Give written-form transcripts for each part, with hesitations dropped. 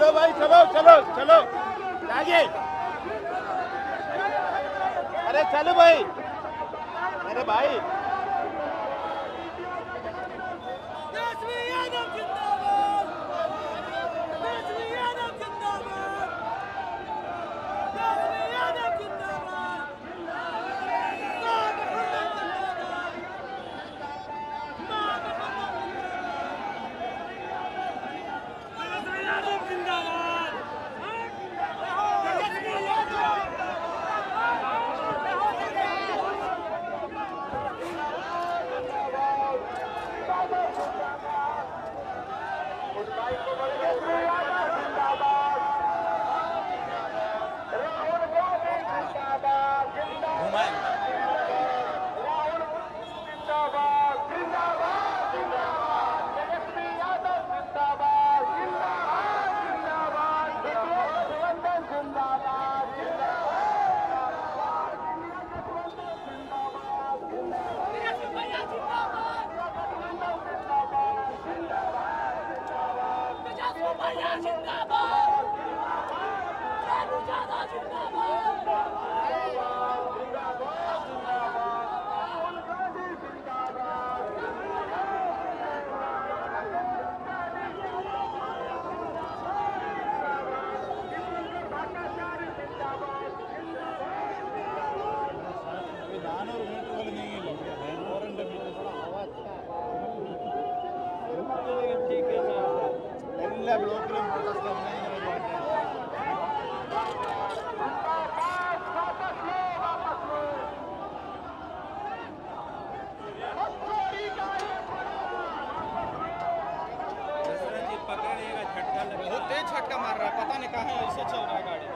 चलो भाई, चलो चलो चलो आगे। अरे चलो भाई, अरे भाई झटका मार रहा है, पता नहीं कहाँ ऐसे चल रहा है गाड़ी।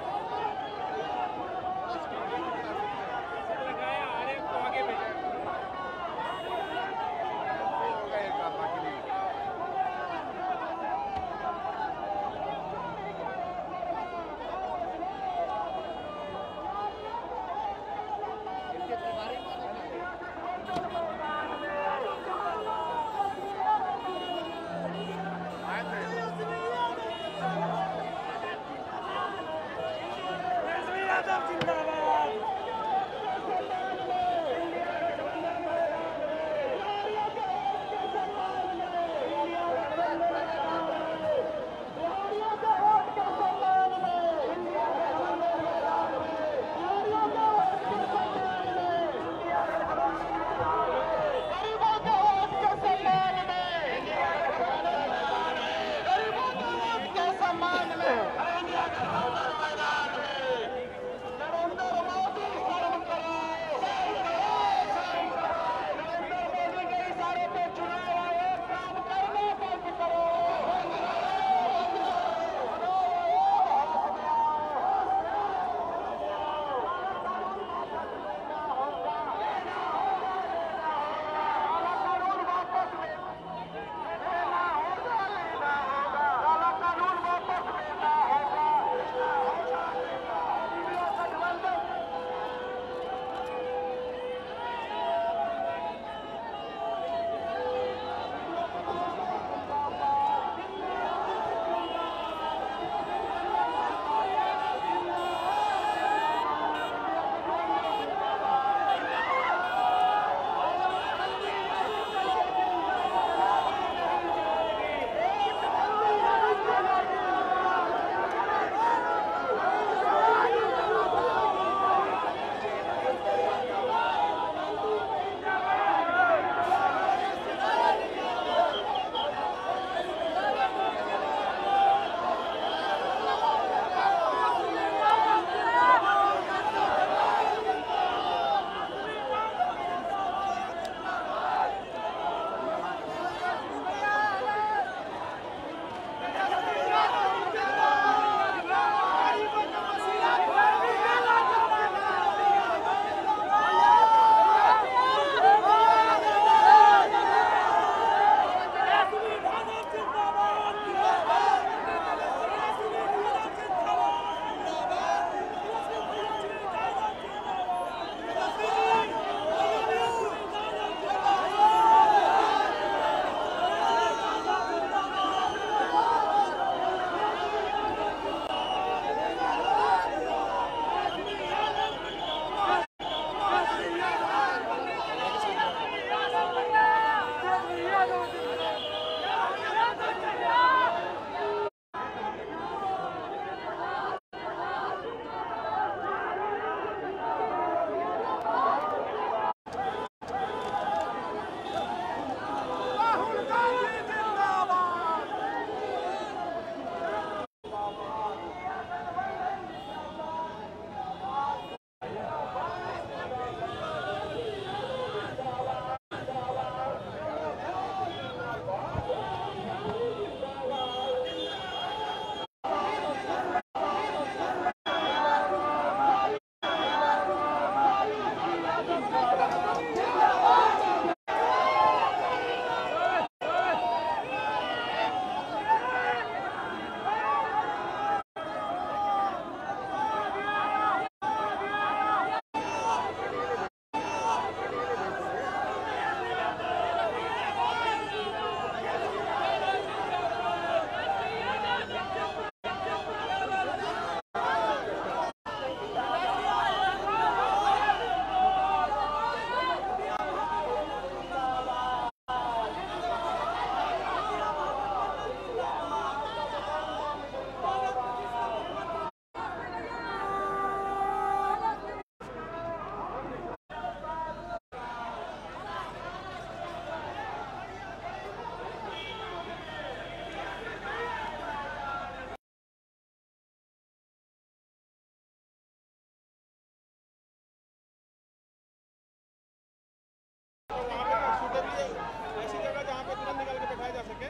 ऐसी जगह जहाँ पे तुरंत निकल के बैठाया जा सके।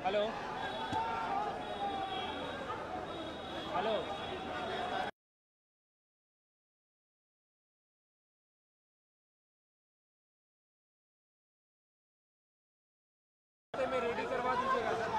हेलो हेलो में रेडी करवा दीजिएगा सर।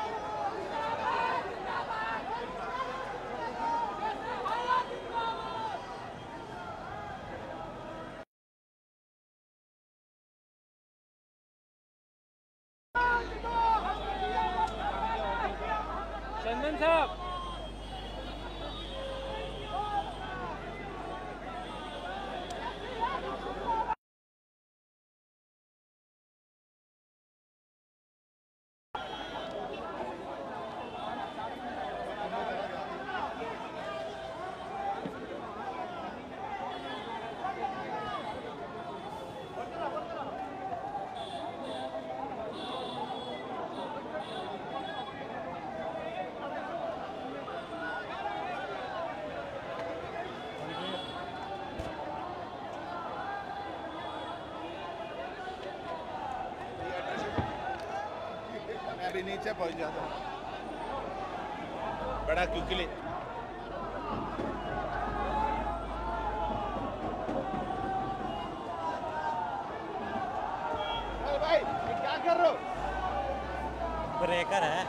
चंदन साहब अभी नीचे पहुंच जाता हूँ बड़ा क्विकली। भाई क्या कर रहे हो? ब्रेकर है।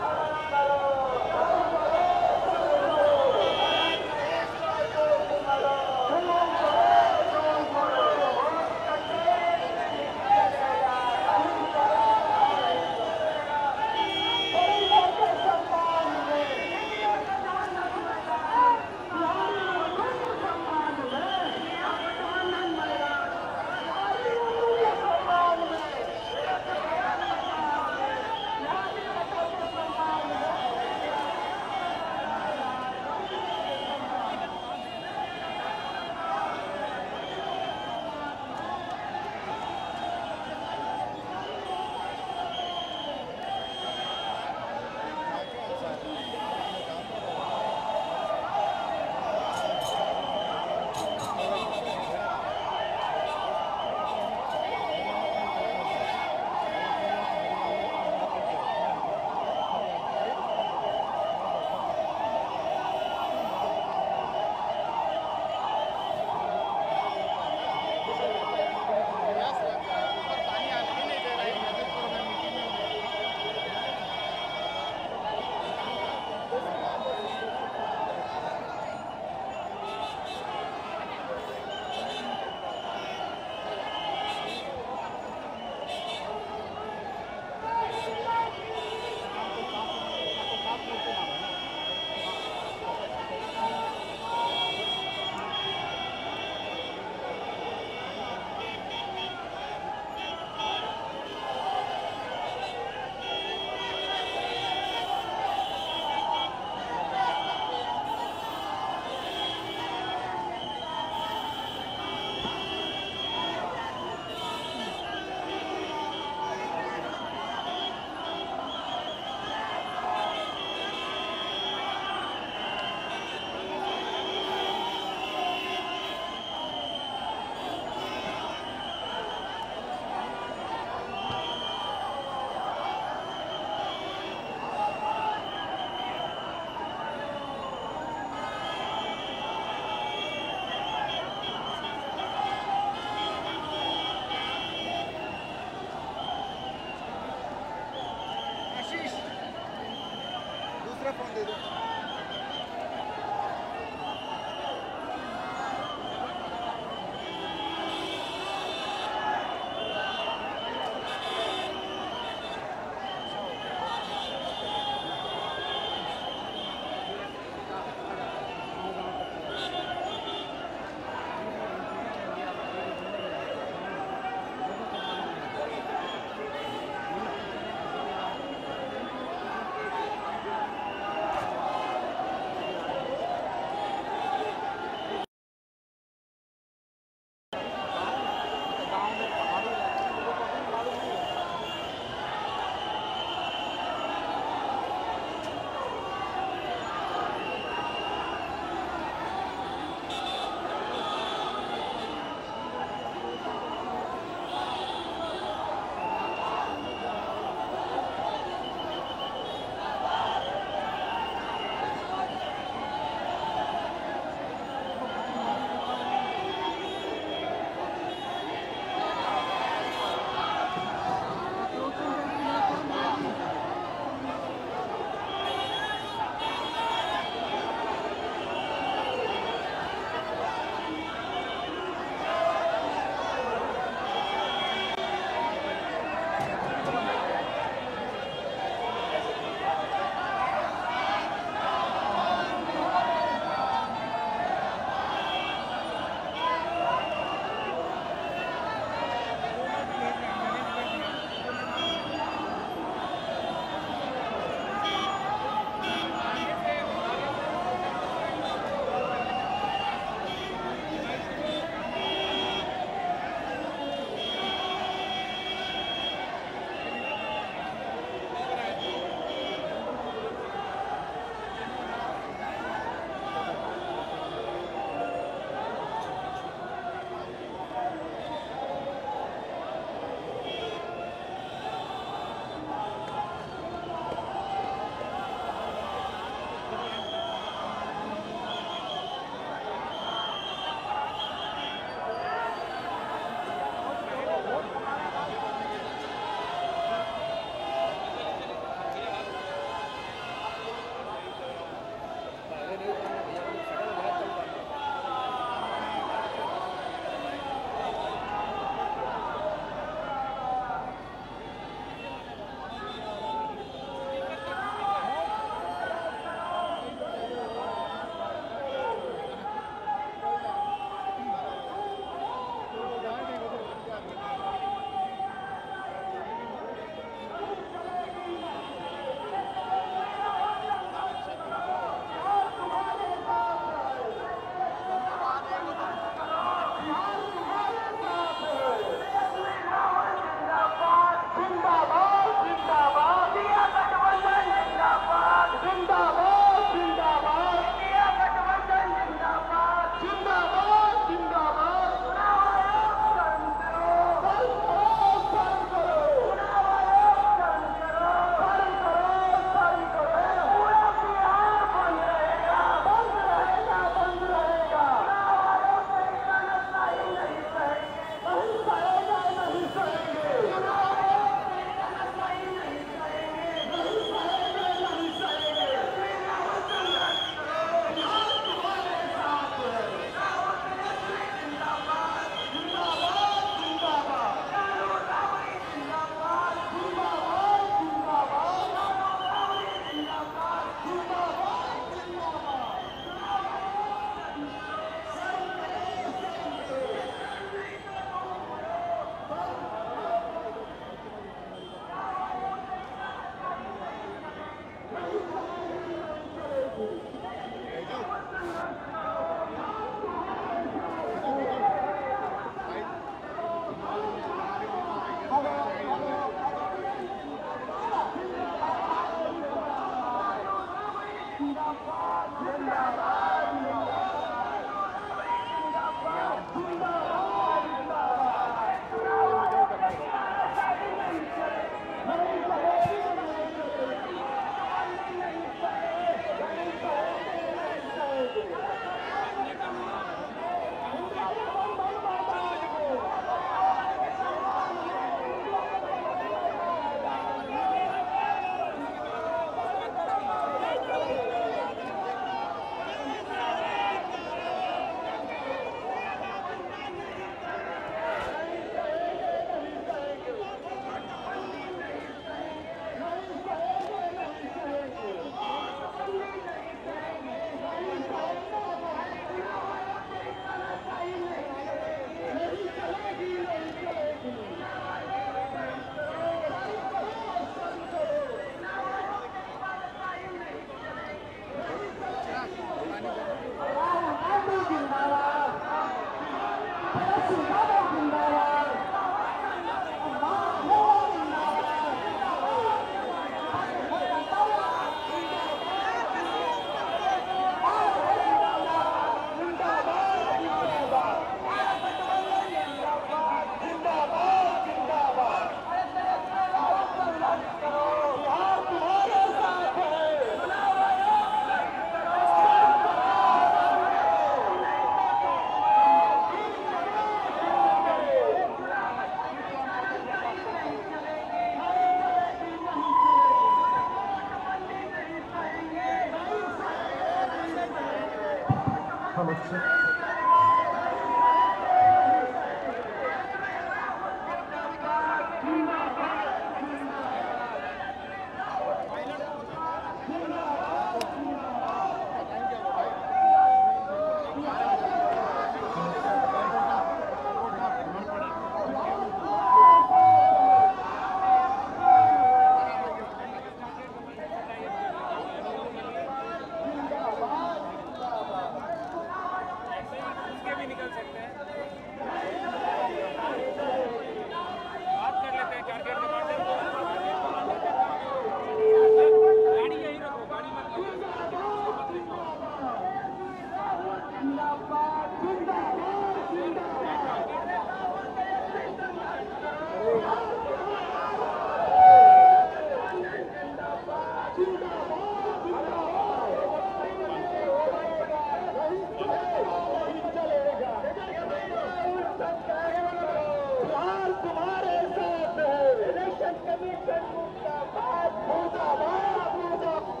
तुम्हारे साथ है। इलेक्शन कमीशन मुर्दाबाद मुर्दाबाद मुर्दाबाद।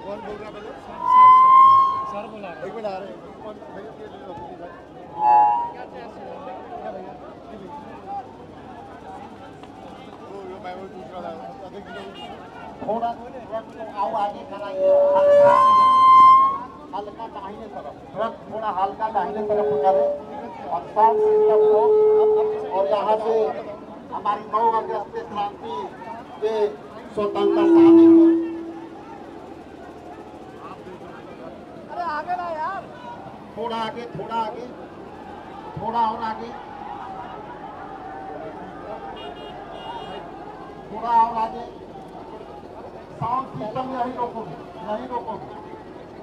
कौन बोल रहा है? सर बोला एक मिनट आ रहे हैं। मैं वो पूछ रहा था थोड़ा आओ आगे कराइए। हल्का दाहिने तरफ, ट्रक थोड़ा हल्का दाहिने तरफ उतारे और साउंड सिस्टम को। और यहाँ से हमारी 9 अगस्त के क्रांति के स्वतंत्रता दिवस। अरे आगे ना यार, थोड़ा आगे, थोड़ा आगे, थोड़ा और आगे, थोड़ा और आगे। साउंड सिस्टम यही रोकोगे, यही रोकोगे।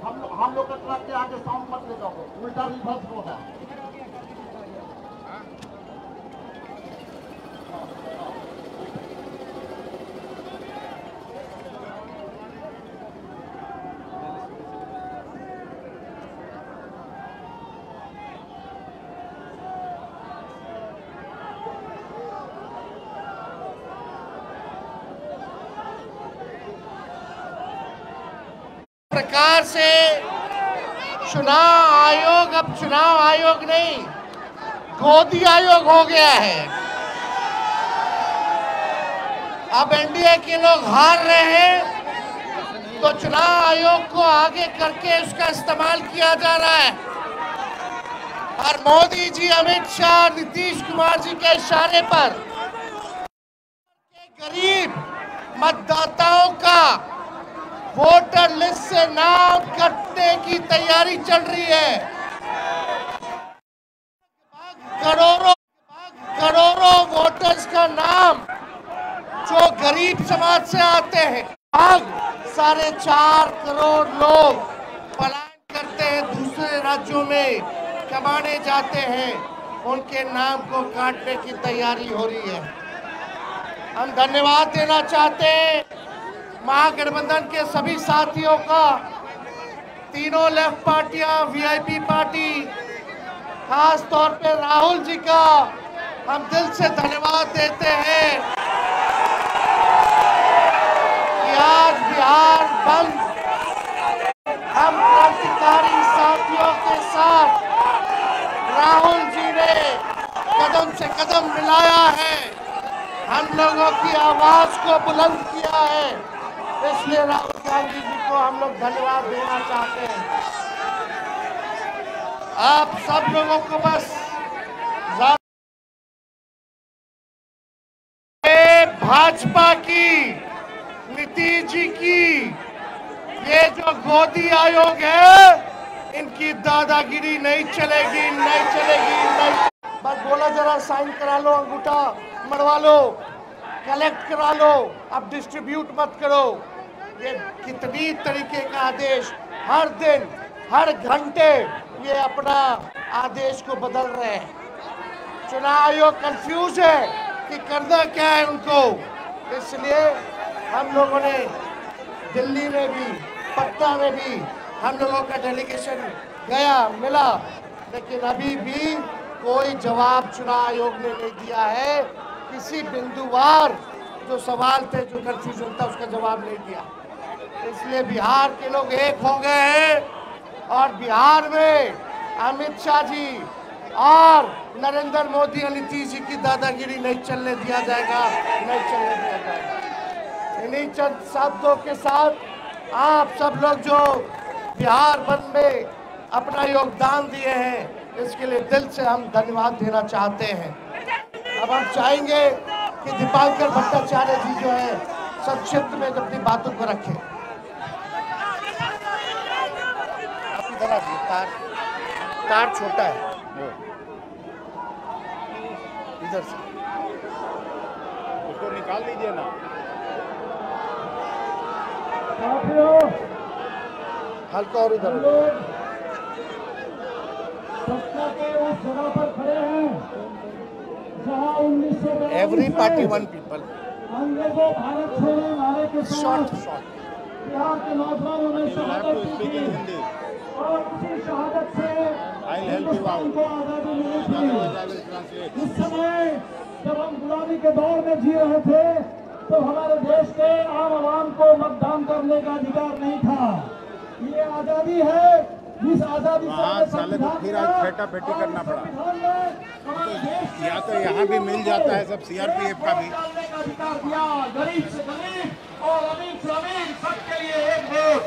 हम लोग का ट्रक के आगे साउंड मत ले जाओगे, उल्टा रिवर्स होगा। प्रकार से चुनाव आयोग अब चुनाव आयोग नहीं, गोदी आयोग हो गया है। अब एनडीए के लोग हार रहे हैं तो चुनाव आयोग को आगे करके उसका इस्तेमाल किया जा रहा है। और मोदी जी, अमित शाह, नीतीश कुमार जी के इशारे पर गरीब मतदाताओं का वोटर लिस्ट से नाम कटने की तैयारी चल रही है। करोड़ों वोटर्स का नाम जो गरीब समाज से आते हैं, 4.5 करोड़ लोग पलायन करते हैं, दूसरे राज्यों में कमाने जाते हैं, उनके नाम को काटने की तैयारी हो रही है। हम धन्यवाद देना चाहते हैं महागठबंधन के सभी साथियों का, तीनों लेफ्ट पार्टियां, वीआईपी पार्टी, खास तौर पे राहुल जी का हम दिल से धन्यवाद देते हैं कि आज बिहार बंद हम क्रांतिकारी साथियों के साथ राहुल जी ने कदम से कदम मिलाया है, हम लोगों की आवाज को बुलंद किया है। इसलिए राहुल गांधी जी को हम लोग धन्यवाद देना चाहते हैं। आप सब लोगों को बस भाजपा की, नीतीश जी की ये जो गोदी आयोग है, इनकी दादागिरी नहीं चलेगी, नहीं चलेगी, नहीं। बस बोला जरा साइन करा लो, अंगूठा मरवा लो, कलेक्ट करा लो, अब डिस्ट्रीब्यूट मत करो। ये कितनी तरीके का आदेश, हर दिन हर घंटे ये अपना आदेश को बदल रहे हैं। चुनाव आयोग कंफ्यूज है कि करना क्या है उनको। इसलिए हम लोगों ने दिल्ली में भी, पटना में भी हम लोगों का डेलीगेशन गया, मिला, लेकिन अभी भी कोई जवाब चुनाव आयोग ने नहीं दिया है। किसी बिंदुवार जो सवाल थे, जो कंफ्यूजन था, उसका जवाब नहीं दिया। इसलिए बिहार के लोग एक हो गए हैं और बिहार में अमित शाह जी और नरेंद्र मोदी और नीतीश जी की दादागिरी नहीं चलने दिया जाएगा, नहीं चलने दिया जाएगा। इन्हीं चंद शब्दों के साथ आप सब लोग जो बिहार बंद में अपना योगदान दिए हैं, इसके लिए दिल से हम धन्यवाद देना चाहते हैं। अब हम चाहेंगे कि दीपांकर भट्टाचार्य जी जो है संक्षिप्त में अपनी बातों को रखें। तार छोटा है, इधर से उसको निकाल लीजिए ना। हल्का और इधर। Every party one people. अंग्रेजों भारत छोड़ो नारे के शॉर्ट बिहार के नौजवानों ने शहादत दी और उसी शहादत से हिंदुस्तान को आजादी मिली थी। उस समय जब हम गुलामी के दौर में जी रहे थे तो हमारे देश के आम आवाम को मतदान करने का अधिकार नहीं था। ये आजादी है जिस आजादी साले को फिर आज फेटा फेटी करना पड़ा। या तो यहाँ भी मिल जाता है सब सीआरपीएफ का भी। अधिकार दिया गरीब से गरीब और अमीर से अमीर सबके लिए एक वोट।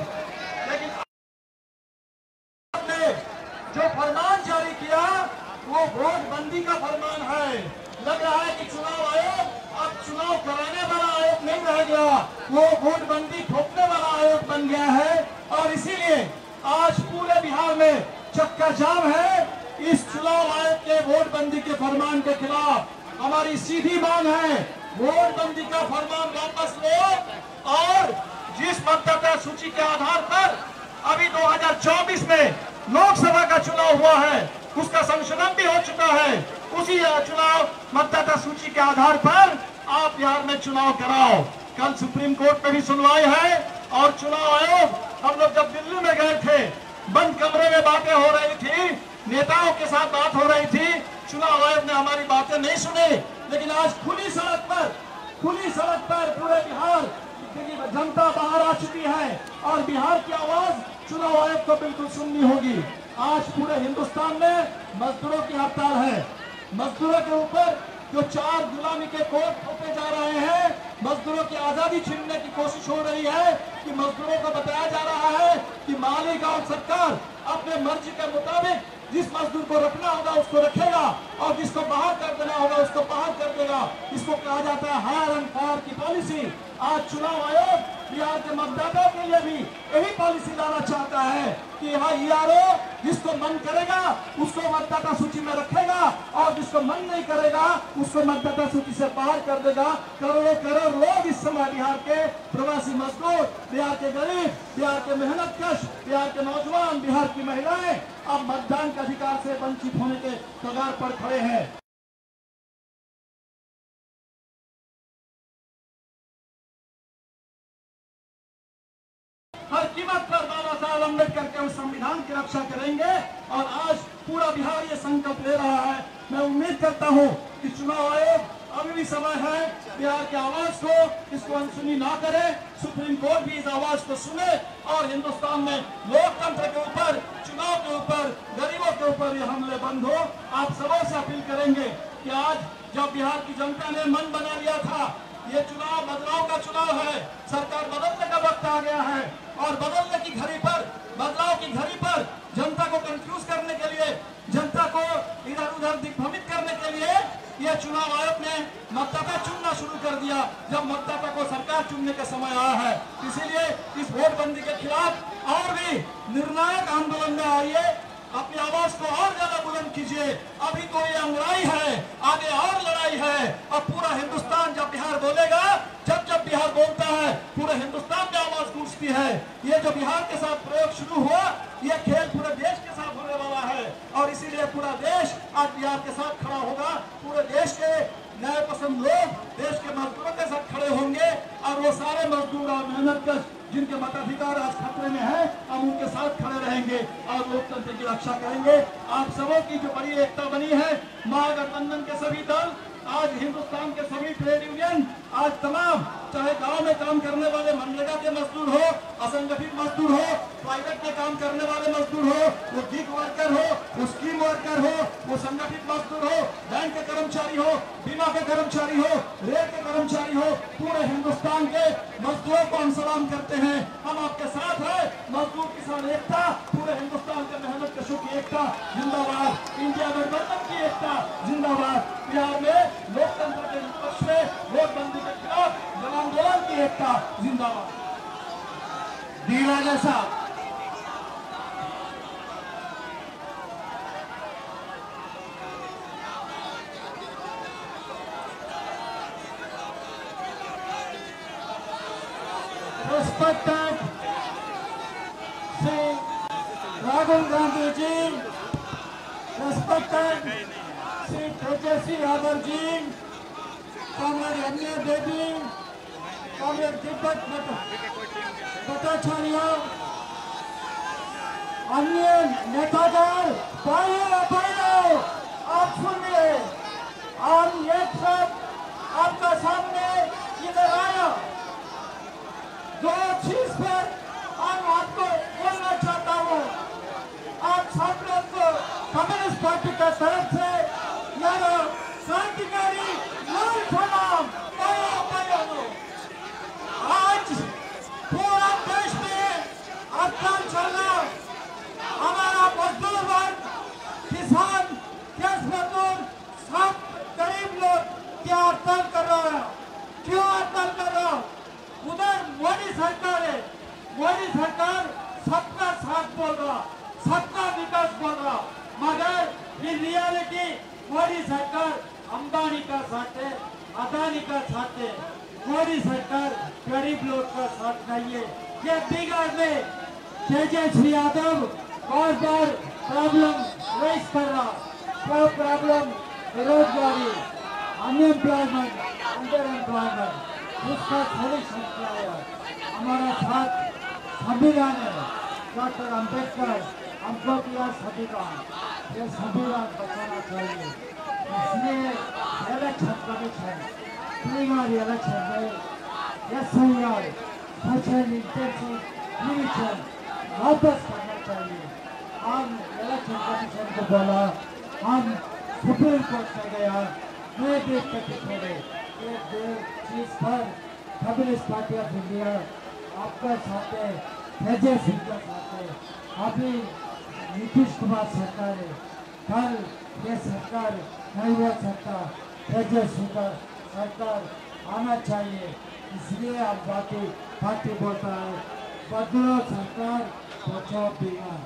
लेकिन आपने जो फरमान जारी किया वो वोट बंदी का फरमान है। लग रहा है कि चुनाव आयोग अब चुनाव कराने वाला आयोग नहीं रह गया, वो वोट बंदी थोपने वाला आयोग बन गया है। और इसीलिए आज पूरे बिहार में चक्का जाम है इस चुनाव आयोग के वोट बंदी के फरमान के खिलाफ। हमारी सीधी मांग है वोट बंदी का फरमान वापस लो और जिस मतदाता सूची के आधार पर अभी 2024 में लोकसभा का चुनाव हुआ है उसका संशोधन भी हो चुका है, उसी चुनाव मतदाता सूची के आधार पर आप बिहार में चुनाव कराओ। कल सुप्रीम कोर्ट में भी सुनवाई है और चुनाव आयोग, हम लोग जब दिल्ली में गए थे बंद कमरे में बातें हो रही थी, नेताओं के साथ बात हो रही थी, चुनाव आयोग ने हमारी बातें नहीं सुनी। लेकिन आज खुली सड़क पर पूरे बिहार की जनता बाहर आ चुकी है और बिहार की आवाज चुनाव आयोग को बिल्कुल सुननी होगी। आज पूरे हिंदुस्तान में मजदूरों की हड़ताल है। मजदूरों के ऊपर जो 4 गुलामी के कोड थोपे जा रहे हैं, मजदूरों की आजादी छीनने की कोशिश हो रही है कि मजदूरों को बताया जा रहा है कि मालिक और सरकार अपने मर्जी के मुताबिक जिस मजदूर को रखना होगा उसको रखेगा और जिसको बाहर कर देना होगा उसको बाहर कर देगा। इसको कहा जाता है हायर एंड फायर की पॉलिसी। आज चुनाव आयोग बिहार के मतदाताओं के लिए भी यही पॉलिसी लाना चाहता है कि यहाँ ईआरओ जिसको मन करेगा उसको मतदाता सूची में रखेगा और जिसको मन नहीं करेगा उसको मतदाता सूची से बाहर कर देगा। करोड़ों करोड़ लोग इस समय बिहार के प्रवासी मजदूर, बिहार के गरीब, बिहार के मेहनतकश, बिहार के नौजवान, बिहार की महिलाएं अब मतदान के अधिकार से वंचित होने के कगार पर खड़े हैं। हर कीमत पर बाबा साहब अम्बेडकर के उस संविधान की रक्षा करेंगे और आज पूरा बिहार ये संकल्प ले रहा है। मैं उम्मीद करता हूँ कि चुनाव आयोग अभी भी समय है बिहार की आवाज को इसको अनसुनी ना करे, सुप्रीम कोर्ट भी इस आवाज को सुने और हिंदुस्तान में लोकतंत्र के ऊपर, चुनाव के ऊपर, गरीबों के ऊपर ये हमले बंद हो। आप सबों से अपील करेंगे कि आज जब बिहार की जनता ने मन बना लिया था ये चुनाव बदलाव का चुनाव है, सरकार बदलने का वक्त आ गया है और बदलने की घड़ी पर, बदलाव की घड़ी पर जनता को कंफ्यूज करने के लिए, जनता को इधर उधर दिग्भ्रमित करने के लिए ये चुनाव आयोग ने मतदाता चुनना शुरू कर दिया जब मतदाता को सरकार चुनने का समय आया है। इसीलिए इस वोट बंदी के खिलाफ और भी निर्णायक आंदोलन में आइए, अपनी आवाज को और ज्यादा बुलंद कीजिए। अभी तो ये अंगड़ाई है, आगे और लड़ाई है और पूरा हिंदुस्तान जब बिहार बोलेगा, जब बिहार बोलता है पूरे हिंदुस्तान में आवाज गूंजती है। ये जो बिहार के साथ प्रयोग शुरू हुआ ये खेल पूरे देश के साथ होने वाला है और इसीलिए पूरा देश आज बिहार के साथ खड़ा होगा। पूरे देश के न्याय पसंद लोग देश के मजदूरों के साथ खड़े होंगे और वो सारे मजदूर और मेहनतकश जिनके मताधिकार आज खतरे में है हम उनके साथ खड़े रहेंगे और लोकतंत्र की रक्षा करेंगे। आप सबों की जो बड़ी एकता बनी है, महागठबंधन के सभी दल आज हिंदुस्तान के सभी ट्रेड यूनियन आज तमाम, चाहे गांव में काम करने वाले मनरेगा के मजदूर हो, असंगठित मजदूर हो, प्राइवेट में काम करने वाले मजदूर हो, वो गिग वर्कर हो, वो स्कीम वर्कर हो, वो संगठित मजदूर हो, बैंक के कर्मचारी हो, बीमा के कर्मचारी हो, रेल के कर्मचारी हो, पूरे हिंदुस्तान के मजदूरों को हम सलाम करते हैं। हम आपके साथ हैं। मजदूर किसान एकता, पूरे हिंदुस्तान के मेहनत कशों की एकता जिंदाबाद, इंडिया गठबंधन की एकता जिंदाबाद। बिहार में लोकतंत्र के विपक्ष में नोटबंदी के खिलाफ जन आंदोलन की एकता जिंदाबाद। दीना जैसा Respected Sri Rahul Gandhi ji, respected Sri Tejasvi Yadav ji, Comrade Amir Devi, Comrade Deepak Bhattacharya, अन्य नेतागण, भाइयों आप सुनिए, हम एक साथ आपका सामने इधर आया। जो चीज पर हम आपको बोलना चाहता हूँ, आप सब लोग को कम्युनिस्ट पार्टी का तरफ से यारो क्रांतिकारी लाल सलाम आज पूरा देश में हड़ताल चल रहा। हमारा मजदूर वर्ग, किसान, गैस मजदूर, सब गरीब लोग क्या हड़ताल कर रहा है? क्यों हड़ताल कर रहा है? उधर मोदी सरकार है, मोदी सरकार सबका साथ बोल रहा, सबका विकास बोल रहा, मगर इन रियलिटी मोदी सरकार अंबानी का साथ है, अदानी का साथ है। मोदी सरकार गरीब लोग का साथ नहीं है। ये बिहार में तेजस्वी यादव बार बार प्रॉब्लम रेस कर रहा, क्या प्रॉब्लम? बेरोजगारी, अनएम्प्लॉयमेंट, अंडर एम्प्लॉयमेंट, उसका सोल्यूशन किया है। हमारा साथ संविधान है, डॉक्टर अम्बेडकर हमको दिया संविधान, ये संविधान बचाना चाहिए। इसलिए इलेक्शन कमीशन प्रीलिमिनरी इलेक्शन में SIR स्पेशल इंटेंसिव डिवीजन वापस करना चाहिए। हम इलेक्शन कमीशन को बोला, हम सुप्रीम कोर्ट में गया, मैं देख के छोड़े चीज पर कम्युनिस्ट पार्टी ऑफ इंडिया आपका साथ है, तेजस्वी का साथ है। अभी नीतीश कुमार सरकार है, कल ये सरकार नहीं हो सकता, तेजस्वी का सरकार आना चाहिए। इसलिए अब पार्टी बोलता है बदलो सरकार बचाओ बिहार,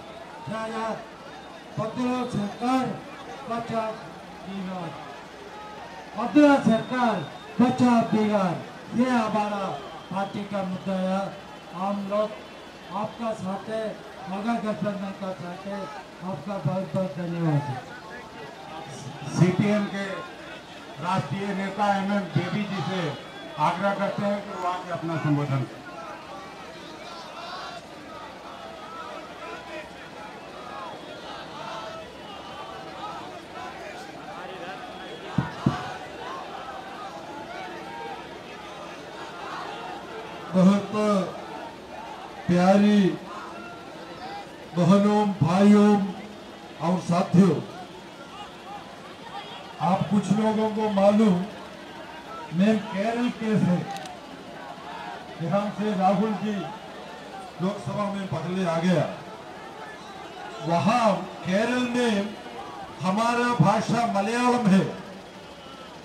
क्या यार? बदलो सरकार बचाओ बिहार, बदलो सरकार बचाओ बिहार, ये हमारा पार्टी का मुद्दा है। हम लोग आपका साथ है, मगर गठबंधन का साथ है। आपका बहुत बहुत धन्यवाद। CPM के राष्ट्रीय नेता MM देवी जी से आग्रह करते हैं कि वो आके अपना संबोधन करें। बहुत प्यारी बहनों, भाइयों और साथियों, आप कुछ लोगों को मालूम, मैं केरल के से यहाँ से राहुल जी लोकसभा में पहले आ गया। वहाँ केरल में हमारा भाषा मलयालम है,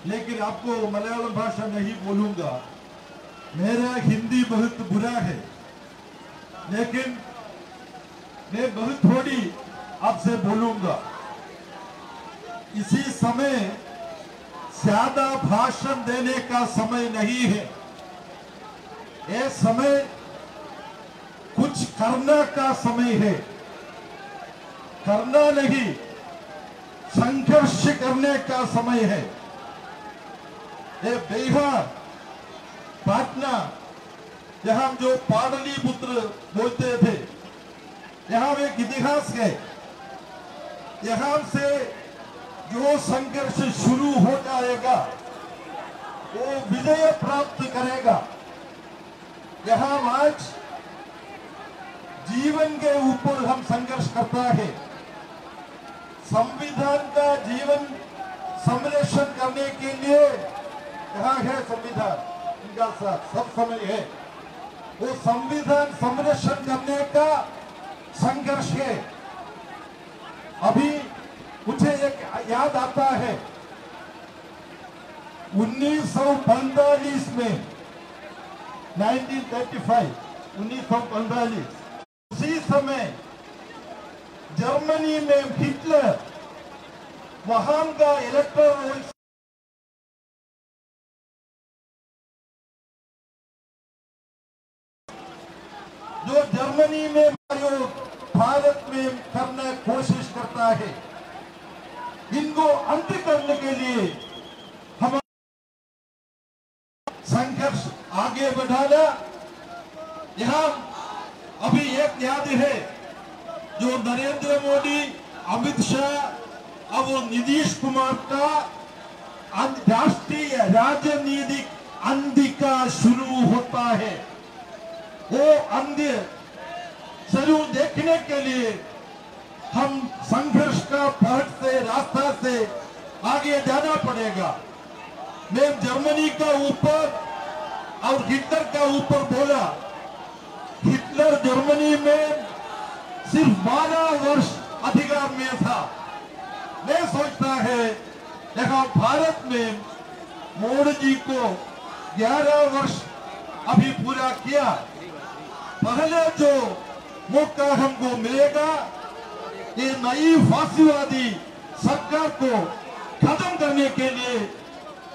लेकिन आपको मलयालम भाषा नहीं बोलूंगा। मेरा हिंदी बहुत बुरा है, लेकिन मैं बहुत थोड़ी आपसे बोलूंगा। इसी समय ज्यादा भाषण देने का समय नहीं है। ये समय कुछ करने का समय है। करना नहीं, संघर्ष करने का समय है। ये बिहार, पाटना, यहाँ जो पाटलिपुत्र बोलते थे, यहाँ एक इतिहास है। यहाँ से जो संघर्ष शुरू हो जाएगा वो विजय प्राप्त करेगा। यहाँ आज जीवन के ऊपर हम संघर्ष करता है। संविधान का जीवन संरक्षण करने के लिए यहाँ है संविधान, इनका साथ सब समय है। वो संविधान संरक्षण करने का संघर्ष है। अभी मुझे एक याद आता है 1945 में 1945 उसी समय जर्मनी में हिटलर वहां का इलेक्टोरल जो जर्मनी में भारत में करने की कोशिश करता है, इनको अंत करने के लिए हम संघर्ष आगे बढ़ाना। यहाँ अभी एक याद है जो नरेंद्र मोदी, अमित शाह और नीतीश कुमार का राष्ट्रीय राजनीतिक अंधिका शुरू होता है। वो अंधे जरूर देखने के लिए हम संघर्ष का पथ से रास्ता से आगे जाना पड़ेगा। मैं जर्मनी का ऊपर और हिटलर का ऊपर बोला। हिटलर जर्मनी में सिर्फ 12 वर्ष अधिकार में था। मैं सोचता है यहाँ भारत में मोदी जी को 11 वर्ष अभी पूरा किया। पहले जो मौका हमको मिलेगा, ये नई फांसीवादी सरकार को खत्म करने के लिए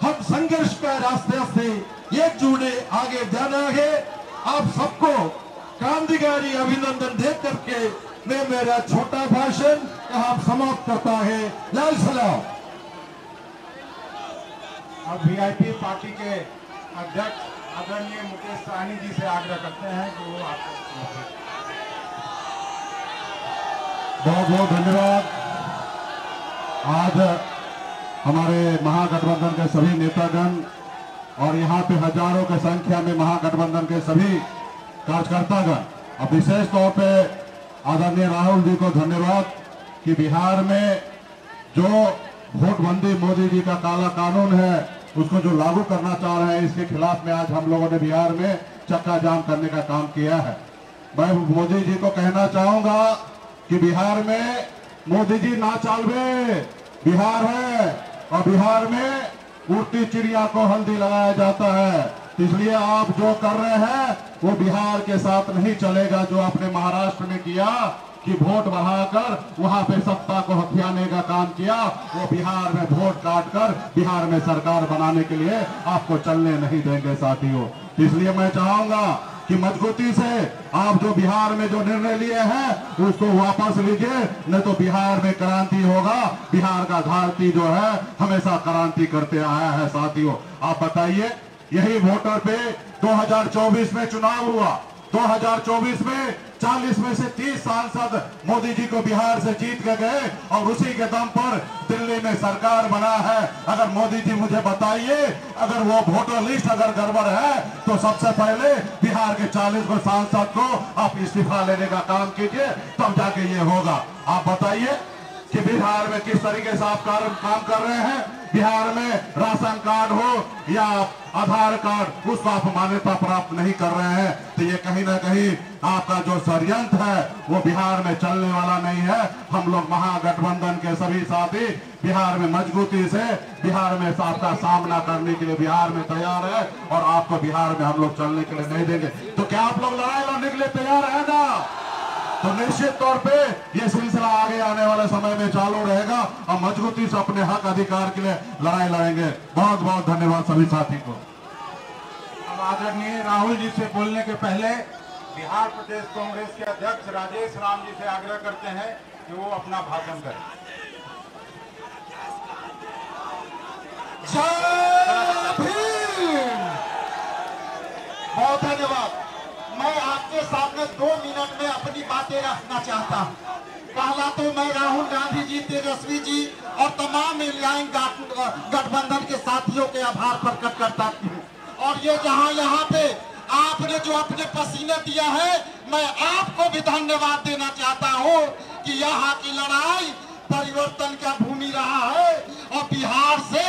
हम संघर्ष का रास्ते से एकजुटे आगे जाना है। आप सबको क्रांतिकारी अभिनंदन दे करके मैं मेरा छोटा भाषण यहाँ समाप्त करता है। लाल सलाम। अब वीआईपी पार्टी के अध्यक्ष आदरणीय मुकेश सहनी जी से आग्रह करते हैं कि वो आपको बहुत बहुत धन्यवाद। आज हमारे महागठबंधन के सभी नेतागण और यहाँ पे हजारों की संख्या में महागठबंधन के सभी कार्यकर्तागण, अब विशेष तौर पे आदरणीय राहुल जी को धन्यवाद कि बिहार में जो वोटबंदी मोदी जी का काला कानून है उसको जो लागू करना चाह रहे हैं, इसके खिलाफ में आज हम लोगों ने बिहार में चक्का जाम करने का काम किया है। मैं मोदी जी को कहना चाहूंगा कि बिहार में मोदी जी ना चालवे बिहार है और बिहार में उड़ती चिड़िया को हल्दी लगाया जाता है। इसलिए आप जो कर रहे हैं वो बिहार के साथ नहीं चलेगा। जो आपने महाराष्ट्र में किया कि वोट बढ़ाकर वहां पे सत्ता को हथियाने का काम किया, वो बिहार में वोट काट कर बिहार में सरकार बनाने के लिए आपको चलने नहीं देंगे साथियों। इसलिए मैं चाहूंगा कि मजबूती से आप जो बिहार में जो निर्णय लिए हैं उसको वापस लीजिए, नहीं तो बिहार में क्रांति होगा। बिहार का घाटी जो है हमेशा क्रांति करते आया है साथियों। आप बताइए, यही वोटर पे 2024 में चुनाव हुआ। 2024 में 40 में से 30 सांसद मोदी जी को बिहार से जीत के गए और उसी के दम पर दिल्ली में सरकार बना है। अगर मोदी जी मुझे बताइए, अगर वो वोटर लिस्ट अगर गड़बड़ है तो सबसे पहले बिहार के 40 को सांसद को आप इस्तीफा लेने का काम कीजिए, तब जाके ये होगा। आप बताइए कि बिहार में किस तरीके से आप काम कर रहे हैं। बिहार में राशन कार्ड हो या आधार कार्ड, उसको आप मान्यता प्राप्त नहीं कर रहे हैं, तो ये कहीं ना कहीं आपका जो षड्यंत्र है वो बिहार में चलने वाला नहीं है। हम लोग महागठबंधन के सभी साथी बिहार में मजबूती से बिहार में आपका सामना करने के लिए बिहार में तैयार है और आपको बिहार में हम लोग चलने के लिए नहीं देंगे। तो क्या आप लोग लड़ाई लड़ने के लिए तैयार है ना? तो निश्चित तौर पे ये सिलसिला आगे आने वाले समय में चालू रहेगा और मजबूती से अपने हक अधिकार के लिए लड़ाई लड़ेंगे। बहुत बहुत धन्यवाद सभी साथी को। अब आदरणीय राहुल जी से बोलने के पहले बिहार प्रदेश कांग्रेस के अध्यक्ष राजेश राम जी से आग्रह करते हैं कि वो अपना भाषण करें। बहुत धन्यवाद। मैं आपके सामने 2 मिनट में अपनी बातें रखना चाहता हूँ। पहला पहला तो मैं राहुल गांधी जी, तेजस्वी जी और तमाम इंडियन गठबंधन के साथियों के आभार प्रकट करता हूँ। और ये यहाँ पे आपने जो अपने पसीने दिया है, मैं आपको भी धन्यवाद देना चाहता हूँ कि यहाँ की लड़ाई परिवर्तन का भूमि रहा है और बिहार से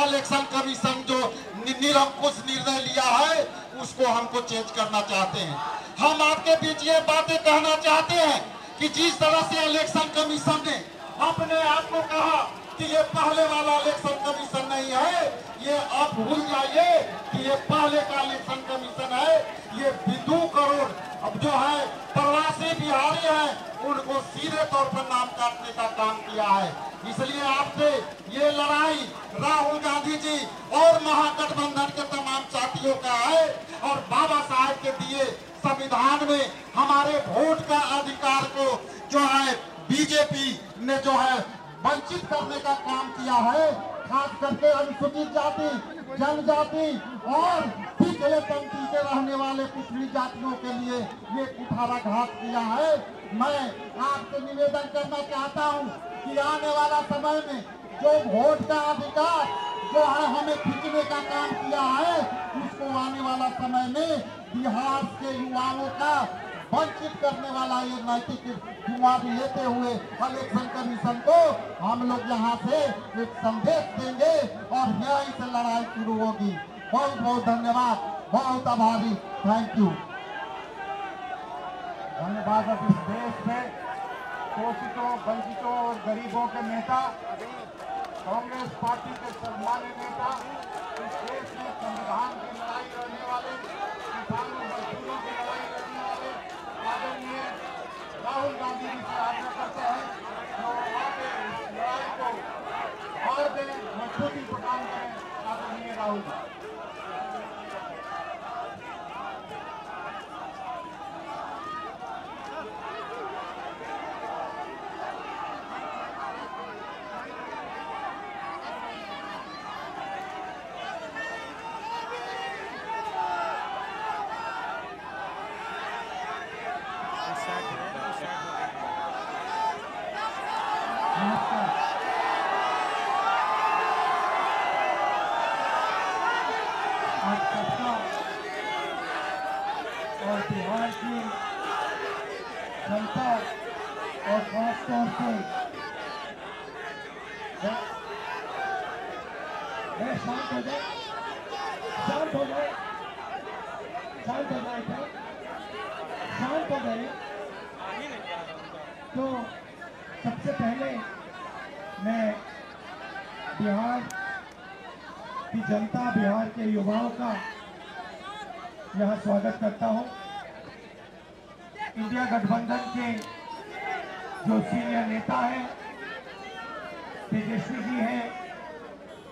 इलेक्शन कमीशन जो निरंकुश निर्णय लिया है उसको हमको चेंज करना चाहते हैं। हम आपके बीच ये बातें कहना चाहते हैं कि जिस तरह से इलेक्शन कमीशन ने अपने आप को कहा कि ये पहले वाला इलेक्शन कमीशन नहीं है, ये आप भूल जाइए कि ये पहले का इलेक्शन कमीशन है। ये 2 करोड़ अब जो है प्रवासी बिहारी हैं उनको सीधे तौर पर नाम काटने का काम किया है। इसलिए आपसे ये लड़ाई राहुल गांधी जी और महागठबंधन के तमाम साथियों का है और बाबा साहब के दिए संविधान में हमारे वोट का अधिकार को जो है बीजेपी ने जो है वंचित करने का काम किया है। खास करके अनुसूचित जाति, जनजाति और पिछले पंक्ति के रहने वाले पिछड़ी जातियों के लिए ये कुठाराघात किया है। मैं आपसे निवेदन करना चाहता हूँ कि आने वाला समय में जो वोट का अधिकार जो है हमें खींचने का काम किया है, उसको आने वाला समय में बिहार के युवाओं का वंचित करने वाला ये नैतिक जिम्मेदारी लेते हुए इलेक्शन कमीशन को हम लोग यहाँ से एक संदेश देंगे और यहीं से लड़ाई शुरू होगी। बहुत बहुत धन्यवाद, बहुत आभारी, थैंक यू। धन्यवाद। अब इस देश में शोषितों, वंचितों और गरीबों के नेता, कांग्रेस पार्टी के सम्मानित नेता, इस देश में संविधान की लड़ाई लड़ने वाले, किसानों मजदूरों की लड़ाई लड़ने वाले आदरणीय राहुल गांधी जी से आग्रह करते हैं कि वो आगे इस लड़ाई को और दें, मजबूती प्रदान करें। आदरणीय राहुल जी। और बिहार की जनता और खासतौर से शांत हो जाए, शांत हो जाए, शांत हो जाए, शांत हो जाए। तो सबसे पहले मैं बिहार की जनता, बिहार के युवाओं का यहाँ स्वागत करता हूँ। इंडिया गठबंधन के जो सीनियर नेता हैं, तेजस्वी जी हैं,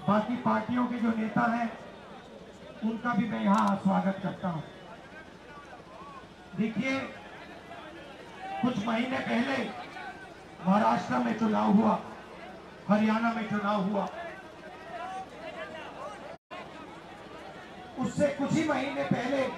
बाकी पार्टियों के जो नेता हैं, उनका भी मैं यहाँ स्वागत करता हूँ। देखिए, कुछ महीने पहले महाराष्ट्र में चुनाव हुआ, हरियाणा में चुनाव हुआ। उससे कुछ ही महीने पहले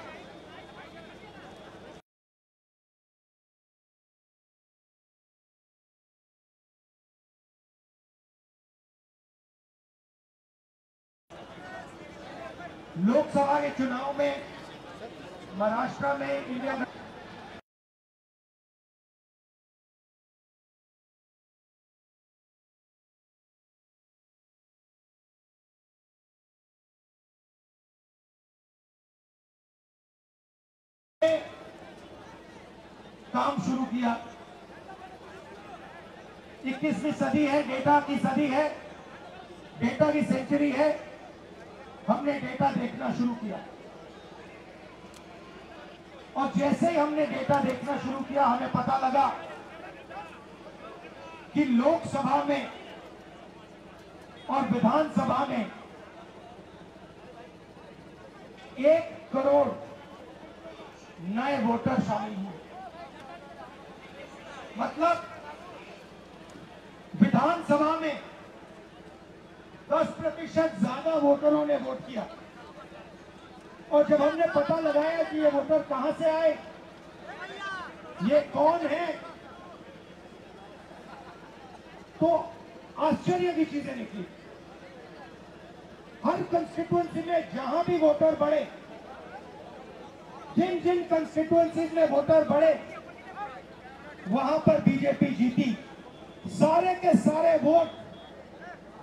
लोकसभा के चुनाव में महाराष्ट्र में इंडिया काम शुरू किया। 21वीं सदी है, डेटा की सदी है, डेटा की सेंचुरी है। हमने डेटा देखना शुरू किया और जैसे ही हमने डेटा देखना शुरू किया, हमें पता लगा कि लोकसभा में और विधानसभा में 1 करोड़ नए वोटर शामिल हुए। मतलब विधानसभा में 10% ज्यादा वोटरों ने वोट किया। और जब हमने पता लगाया कि ये वोटर कहां से आए, ये कौन है, तो आश्चर्य की चीजें निकली। हर कंस्टिट्यूएंसी में जहां भी वोटर बढ़े, जिन जिन कंस्टिट्यूएंसीज में वोटर बढ़े, वहां पर बीजेपी जीती। सारे के सारे वोट,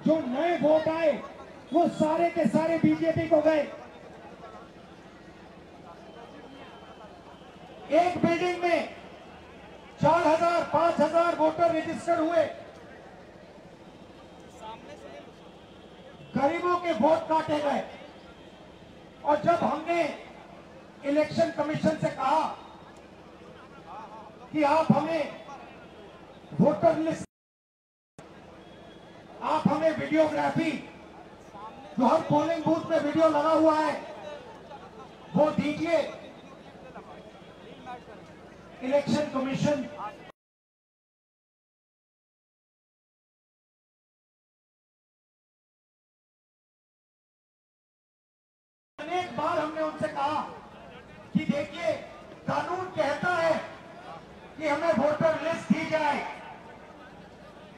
जो नए वोट आए, वो सारे के सारे बीजेपी को गए। एक बिल्डिंग में 4000 5000 वोटर रजिस्टर हुए, गरीबों के वोट काटे गए। और जब हमने इलेक्शन कमीशन से कहा कि आप हमें वोटर लिस्ट, आप हमें वीडियोग्राफी, जो हर पोलिंग बूथ में वीडियो लगा हुआ है, वो दीजिए। इलेक्शन कमीशन अनेक बार हमने उनसे कहा कि देखिए, कानून कहता है कि हमें वोटर लिस्ट दी जाए,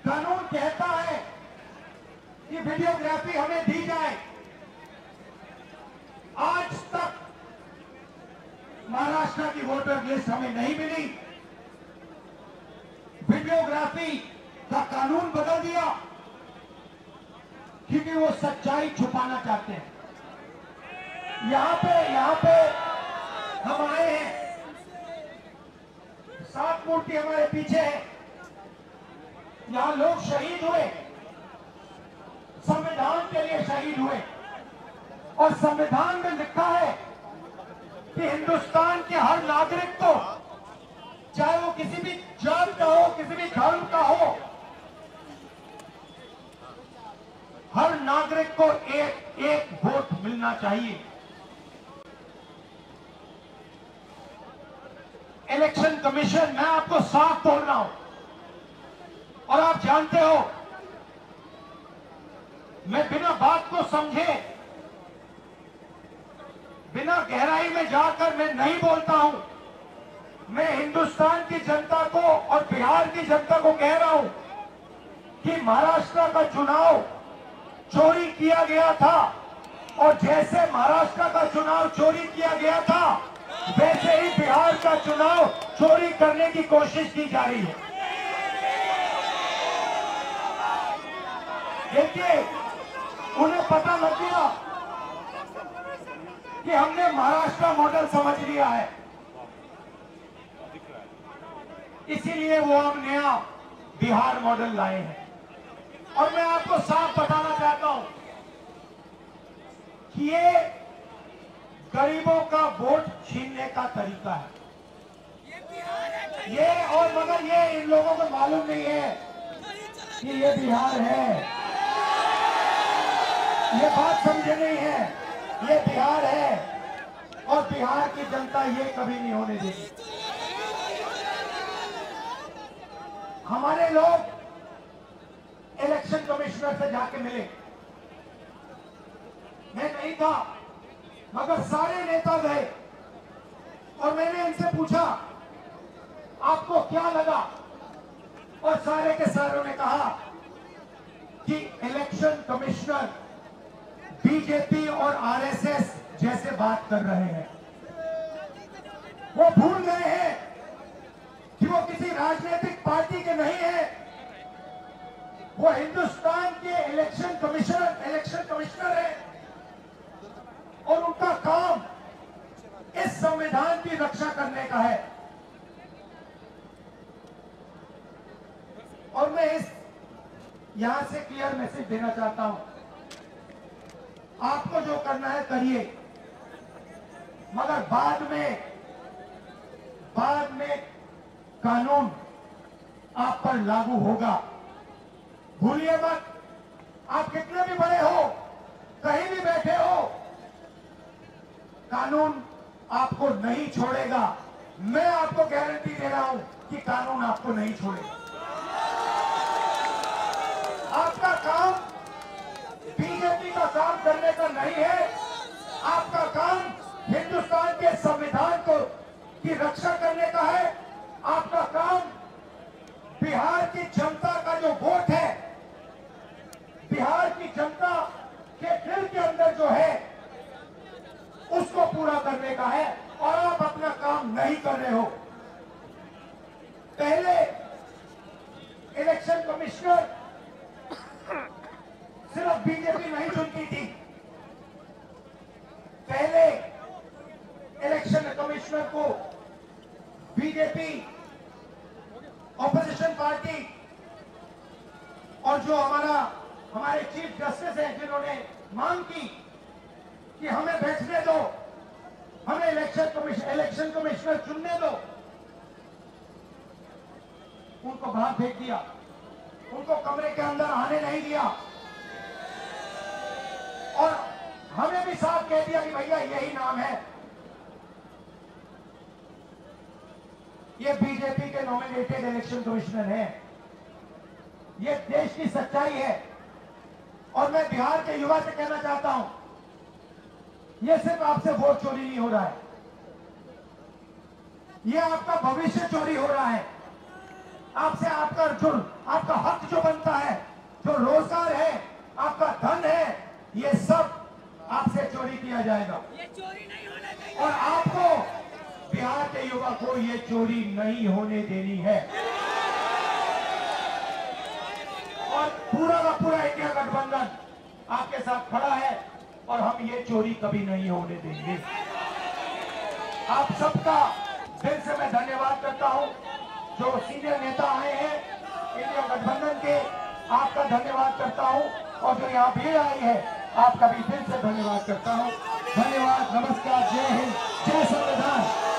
कानून कहता है कि वीडियोग्राफी हमें दी जाए। आज तक महाराष्ट्र की वोटर लिस्ट हमें नहीं मिली। वीडियोग्राफी का कानून बदल दिया क्योंकि वो सच्चाई छुपाना चाहते हैं। यहां पे हम आए हैं, 7 मूर्ति हमारे पीछे है। यहां लोग शहीद हुए, संविधान के लिए शहीद हुए, और संविधान में लिखा है कि हिंदुस्तान के हर नागरिक को, चाहे वो किसी भी जात का हो, किसी भी धर्म का हो, हर नागरिक को एक एक वोट मिलना चाहिए। इलेक्शन कमीशन, मैं आपको साफ बोल रहा हूं, और आप जानते हो, मैं बिना बात को समझे, बिना गहराई में जाकर मैं नहीं बोलता हूं। मैं हिंदुस्तान की जनता को और बिहार की जनता को कह रहा हूं कि महाराष्ट्र का चुनाव चोरी किया गया था, और जैसे महाराष्ट्र का चुनाव चोरी किया गया था, वैसे ही बिहार का चुनाव चोरी करने की कोशिश की जा रही है। देखिए, उन्हें पता लग गया कि हमने महाराष्ट्र मॉडल समझ लिया है, इसीलिए वो हम नया बिहार मॉडल लाए हैं। और मैं आपको साफ बताना चाहता हूं कि ये गरीबों का वोट छीनने का तरीका है। ये, और मगर ये इन लोगों को मालूम नहीं है कि ये बिहार है। ये बात समझे नहीं है, ये बिहार है, और बिहार की जनता ये कभी नहीं होने देगी। हमारे लोग इलेक्शन कमिश्नर से जाके मिले, मैं नहीं था, मगर सारे नेता गए, और मैंने इनसे पूछा आपको क्या लगा, और सारे के सारों ने कहा कि इलेक्शन कमिश्नर बीजेपी और आरएसएस जैसे बात कर रहे हैं। वो भूल गए हैं कि वो किसी राजनीतिक पार्टी के नहीं है, वो हिंदुस्तान के इलेक्शन कमिश्नर है, और उनका काम इस संविधान की रक्षा करने का है। और मैं यहां से क्लियर मैसेज देना चाहता हूं, आपको जो करना है करिए, मगर बाद में कानून आप पर लागू होगा। भूलिए मत, आप कितने भी बड़े हो, कहीं भी बैठे हो, कानून आपको नहीं छोड़ेगा। मैं आपको गारंटी दे रहा हूं कि कानून आपको नहीं छोड़ेगा। आपका काम बीजेपी का काम करने का नहीं है, आपका काम हिंदुस्तान के संविधान की रक्षा करने का है। आपका काम बिहार की जनता का जो वोट है पूरा करने का है और आप अपना काम नहीं कर रहे हो। पहले इलेक्शन कमिश्नर सिर्फ बीजेपी नहीं चुनती थी, पहले इलेक्शन कमिश्नर को बीजेपी, ऑपोजिशन पार्टी और जो हमारे चीफ जस्टिस हैं जिन्होंने मांग की कि हमें बैठने दो, हमें इलेक्शन कमिश्नर चुनने दो, उनको बाहर फेंक दिया, उनको कमरे के अंदर आने नहीं दिया और हमें भी साफ कह दिया कि भैया यही नाम है, ये बीजेपी के नॉमिनेटेड इलेक्शन कमिश्नर हैं। ये देश की सच्चाई है और मैं बिहार के युवा से कहना चाहता हूं, ये सिर्फ आपसे वोट चोरी नहीं हो रहा है, ये आपका भविष्य चोरी हो रहा है। आपसे आपका हक जो बनता है, जो रोजगार है, आपका धन है, ये सब आपसे चोरी किया जाएगा। ये चोरी नहीं होने देंगे। और आपको, बिहार के युवा को, ये चोरी नहीं होने देनी है। और पूरा का पूरा इंडिया गठबंधन आपके साथ खड़ा है और हम ये चोरी कभी नहीं होने देंगे। आप सबका दिल से मैं धन्यवाद करता हूं, जो सीनियर नेता आए हैं इंडिया गठबंधन के, आपका धन्यवाद करता हूं और जो यहाँ भीड़ आई है आपका भी दिल से धन्यवाद करता हूं। धन्यवाद, नमस्कार, जय हिंद, जय संविधान।